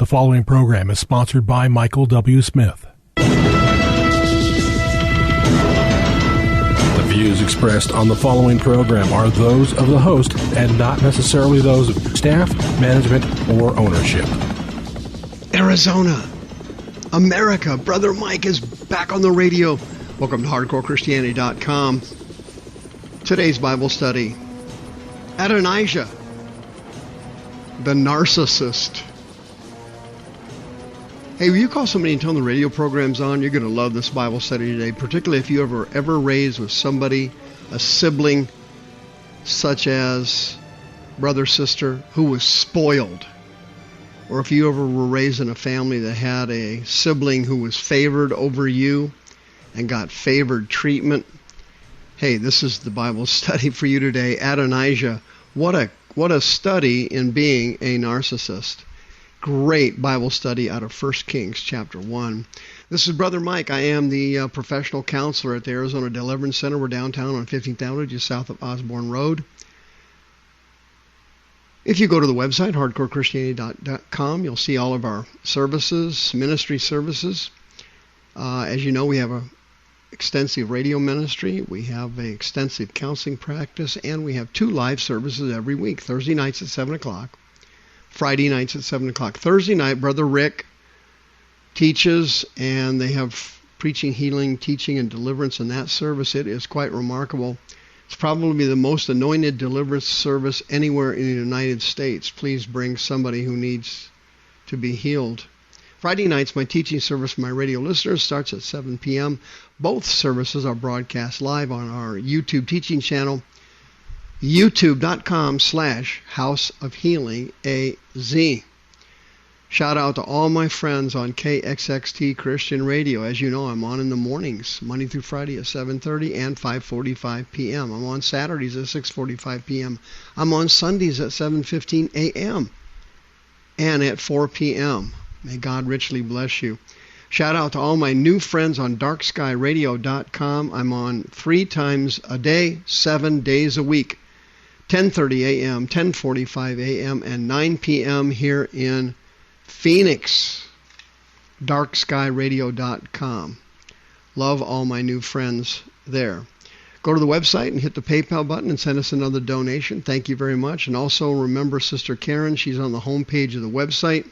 following program is sponsored by Michael W. Smith. The views expressed on the following program are those of the host and not necessarily those of staff, management, or ownership. Arizona, America, Brother Mike is back on the radio. Welcome to HardcoreChristianity.com. Today's Bible study, Adonijah, the narcissist. Hey, will you call somebody and tell them the radio program's on? You're going to love this Bible study today, particularly if you ever raised with somebody, a sibling, such as brother, sister, who was spoiled. Or if you ever were raised in a family that had a sibling who was favored over you and got favored treatment. Hey, this is the Bible study for you today. Adonijah, what a study in being a narcissist. Great Bible study out of 1 Kings chapter 1. This is Brother Mike. I am the professional counselor at the Arizona Deliverance Center. We're downtown on 15th Avenue, just south of Osborne Road. If you go to the website, hardcorechristianity.com, you'll see all of our services, ministry services. As you know, we have an extensive radio ministry. We have an extensive counseling practice, and we have 2 live services every week, Thursday nights at 7 o'clock. Friday nights at 7 o'clock. Thursday night, Brother Rick teaches, and they have preaching, healing, teaching, and deliverance in that service. It is quite remarkable. It's probably the most anointed deliverance service anywhere in the United States. Please bring somebody who needs to be healed. Friday nights, my teaching service for my radio listeners starts at 7 p.m. Both services are broadcast live on our YouTube teaching channel, youtube.com/House of Healing AZ. Shout out to all my friends on KXXT Christian Radio. As you know, I'm on in the mornings, Monday through Friday at 7:30 and 5:45 p.m. I'm on Saturdays at 6:45 p.m. I'm on Sundays at 7:15 a.m. and at 4 p.m. May God richly bless you. Shout out to all my new friends on darkskyradio.com. I'm on 3 times a day, 7 days a week. 10:30 a.m., 10:45 a.m., and 9 p.m. here in Phoenix. darkskyradio.com. Love all my new friends there. Go to the website and hit the PayPal button and send us another donation. Thank you very much. And also remember Sister Karen. She's on the home page of the website.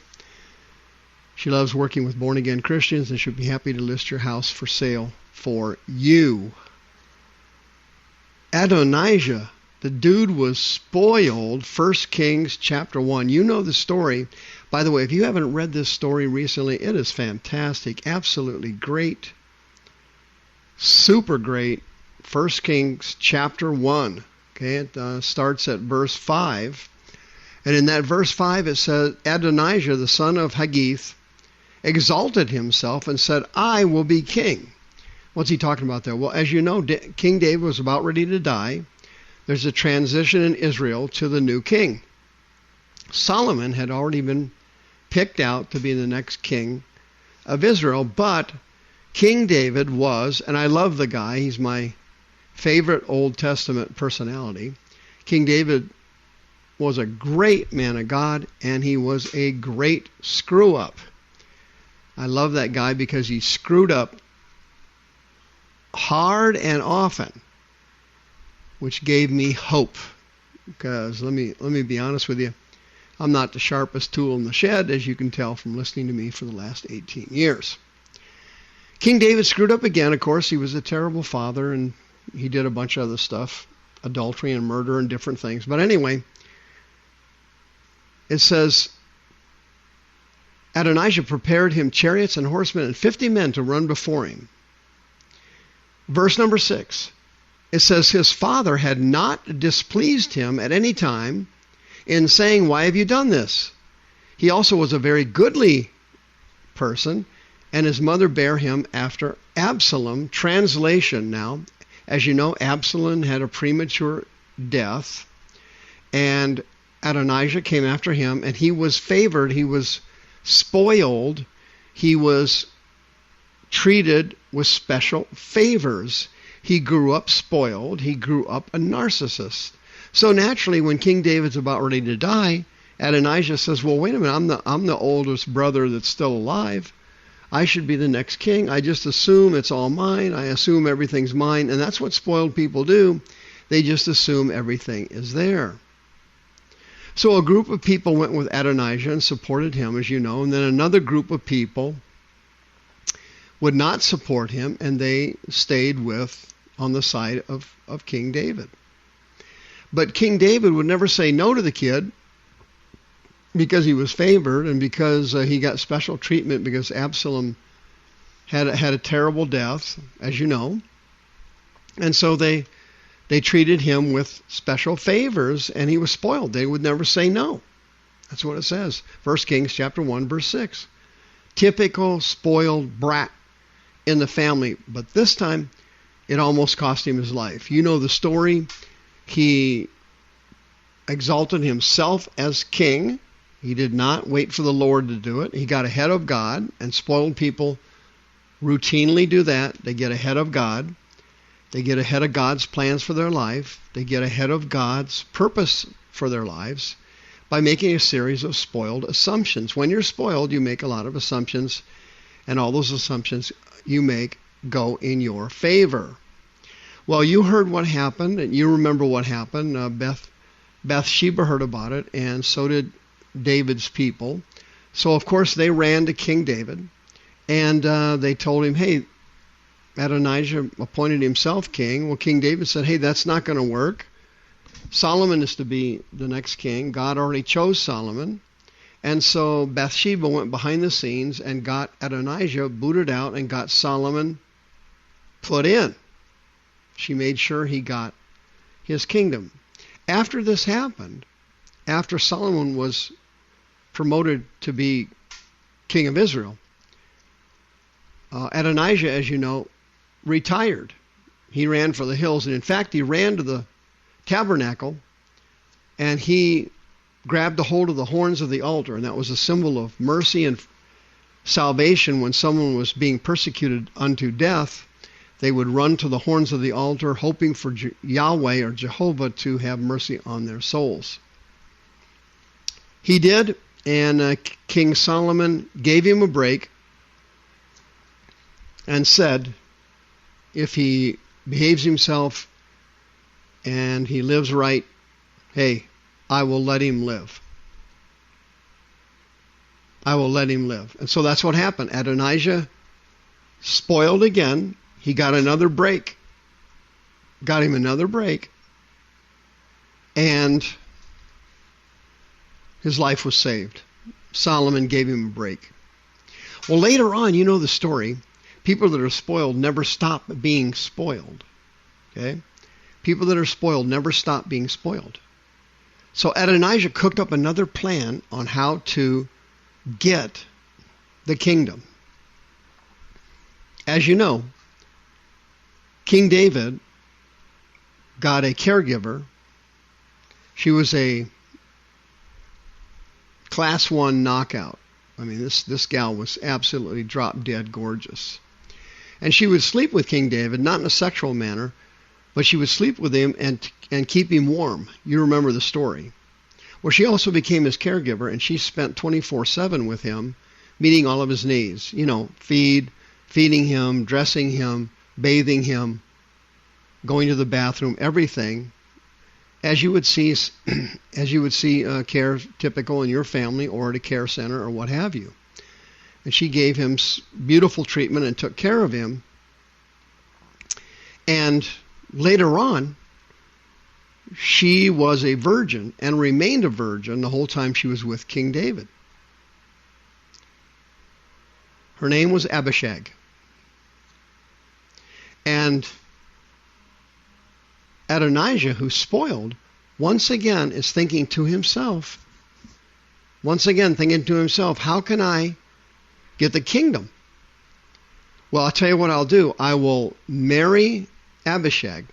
She loves working with born-again Christians and she'll be happy to list your house for sale for you. Adonijah, the dude was spoiled. 1 Kings chapter 1. You know the story. By the way, if you haven't read this story recently, it is fantastic. Absolutely great. Super great. 1 Kings chapter 1. Okay, it starts at verse 5. And in that verse 5 it says, Adonijah, the son of Haggith, exalted himself and said, I will be king. What's he talking about there? Well, as you know, King David was about ready to die. There's a transition in Israel to the new king. Solomon had already been picked out to be the next king of Israel, but King David was, and I love the guy, he's my favorite Old Testament personality. King David was a great man of God, and he was a great screw-up. I love that guy because he screwed up hard and often, which gave me hope. Because let me be honest with you, I'm not the sharpest tool in the shed, as you can tell from listening to me for the last 18 years. King David screwed up again. Of course, he was a terrible father, and he did a bunch of other stuff, adultery and murder and different things. But anyway, it says, Adonijah prepared him chariots and horsemen and 50 men to run before him. Verse number 6. It says, his father had not displeased him at any time in saying, why have you done this? He also was a very goodly person, and his mother bare him after Absalom. Translation now, as you know, Absalom had a premature death, and Adonijah came after him, and he was favored, he was spoiled, he was treated with special favors. He grew up spoiled. He grew up a narcissist. So naturally, when King David's about ready to die, Adonijah says, well, wait a minute, I'm the oldest brother that's still alive. I should be the next king. I just assume it's all mine. I assume everything's mine. And that's what spoiled people do. They just assume everything is there. So a group of people went with Adonijah and supported him, as you know. And then another group of people would not support him, and they stayed on the side of King David. But King David would never say no to the kid, because he was favored and because he got special treatment because Absalom had a terrible death, as you know. And so they treated him with special favors, and he was spoiled. They would never say no. That's what it says. 1 Kings chapter 1, verse 6. Typical spoiled brat in the family. But this time, it almost cost him his life. You know the story. He exalted himself as king. He did not wait for the Lord to do it. He got ahead of God, and spoiled people routinely do that. They get ahead of God. They get ahead of God's plans for their life. They get ahead of God's purpose for their lives by making a series of spoiled assumptions. When you're spoiled, you make a lot of assumptions, and all those assumptions you make go in your favor. Well, you heard what happened, and you remember what happened. Bathsheba heard about it, and so did David's people. So, of course, they ran to King David, and they told him, hey, Adonijah appointed himself king. Well, King David said, hey, that's not going to work. Solomon is to be the next king. God already chose Solomon. And so Bathsheba went behind the scenes and got Adonijah booted out and got Solomon put in. She made sure he got his kingdom. After this happened, after Solomon was promoted to be king of Israel, Adonijah, as you know, retired. He ran for the hills, and in fact, he ran to the tabernacle, and he grabbed a hold of the horns of the altar, and that was a symbol of mercy and salvation. When someone was being persecuted unto death, they would run to the horns of the altar, hoping for Yahweh or Jehovah to have mercy on their souls. He did, and King Solomon gave him a break and said, if he behaves himself and he lives right, hey, I will let him live. I will let him live. And so that's what happened. Adonijah spoiled again. He got another break. Got him another break. And his life was saved. Solomon gave him a break. Well, later on, you know the story. People that are spoiled never stop being spoiled. Okay? People that are spoiled never stop being spoiled. So Adonijah cooked up another plan on how to get the kingdom. As you know, King David got a caregiver. She was a class 1 knockout. I mean, this gal was absolutely drop dead gorgeous. And she would sleep with King David, not in a sexual manner, but she would sleep with him and keep him warm. You remember the story. Well, she also became his caregiver, and she spent 24/7 with him, meeting all of his needs. You know, feeding him, dressing him, bathing him, going to the bathroom, everything, as you would see care typical in your family or at a care center or what have you. And she gave him beautiful treatment and took care of him. And later on, she was a virgin and remained a virgin the whole time she was with King David. Her name was Abishag. And Adonijah, who's spoiled, once again is thinking to himself, how can I get the kingdom? Well, I'll tell you what I'll do. I will marry Abishag.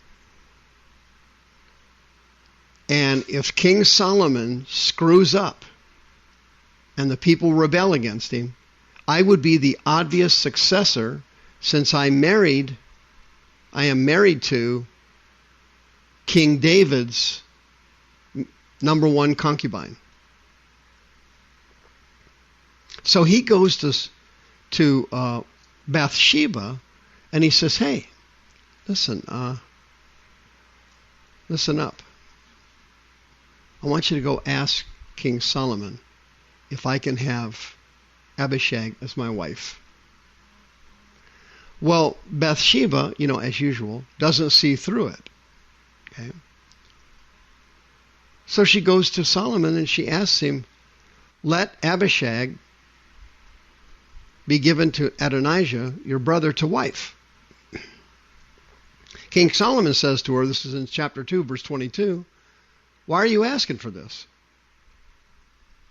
And if King Solomon screws up and the people rebel against him, I would be the obvious successor, since I am married to King David's number 1 concubine. So he goes to Bathsheba, and he says, hey, listen up. I want you to go ask King Solomon if I can have Abishag as my wife. Well, Bathsheba, as usual, doesn't see through it. Okay? So she goes to Solomon and she asks him, let Abishag be given to Adonijah, your brother, to wife. King Solomon says to her, this is in chapter 2, verse 22, why are you asking for this?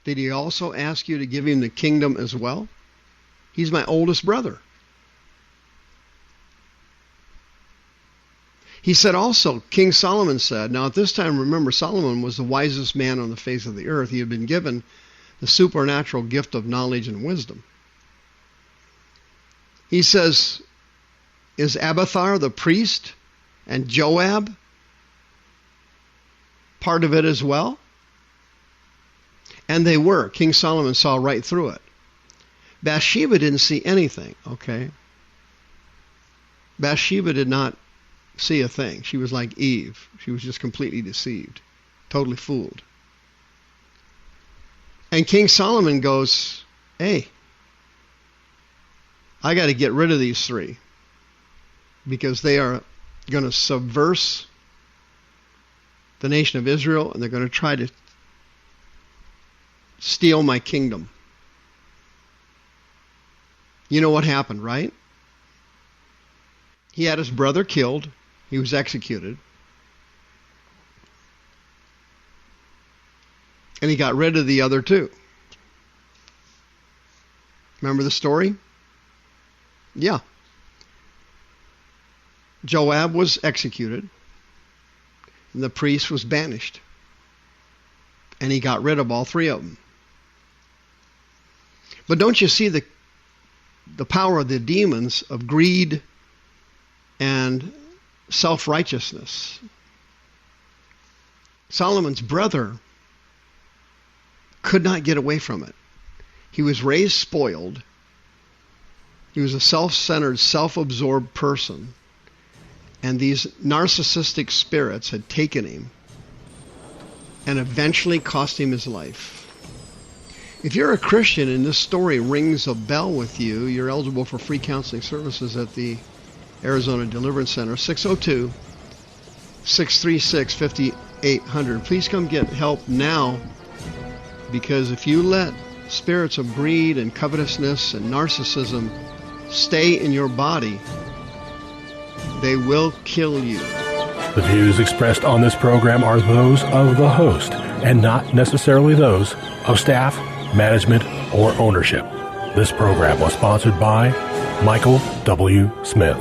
Did he also ask you to give him the kingdom as well? He's my oldest brother. He said also, King Solomon said, now at this time, remember, Solomon was the wisest man on the face of the earth. He had been given the supernatural gift of knowledge and wisdom. He says, is Abiathar the priest and Joab part of it as well? And they were. King Solomon saw right through it. Bathsheba didn't see anything, okay? Bathsheba did not see a thing. She was like Eve. She was just completely deceived, totally fooled. And King Solomon goes, hey, I got to get rid of these three because they are going to subvert the nation of Israel and they're going to try to steal my kingdom. You know what happened, right? He had his brother killed. He was executed. And he got rid of the other two. Remember the story? Yeah. Joab was executed. And the priest was banished. And he got rid of all three of them. But don't you see the power of the demons of greed and self-righteousness? Solomon's brother could not get away from it. He was raised spoiled. He was a self-centered, self-absorbed person. And these narcissistic spirits had taken him and eventually cost him his life. If you're a Christian and this story rings a bell with you, you're eligible for free counseling services at the Arizona Deliverance Center, 602-636-5800. Please come get help now, because if you let spirits of greed and covetousness and narcissism stay in your body, they will kill you. The views expressed on this program are those of the host and not necessarily those of staff, management, or ownership. This program was sponsored by Michael W. Smith.